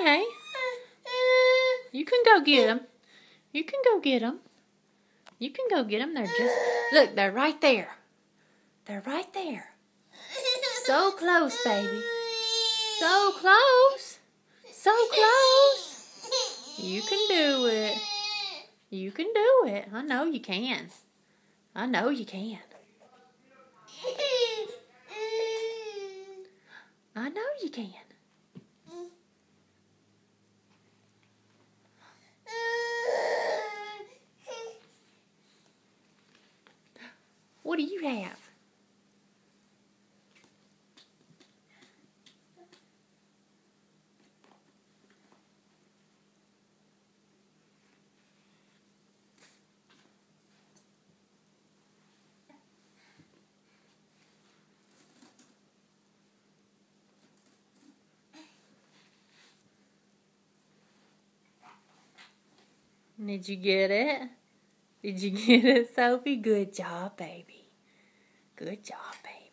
okay. You can go get them. You can go get them. You can go get them. They're just... Look, they're right there. They're right there. So close, baby. So close. So close. You can do it. You can do it. I know you can. I know you can. I know you can. What do you have? Did you get it? Did you get it, Sophie? Good job, baby. Good job, baby.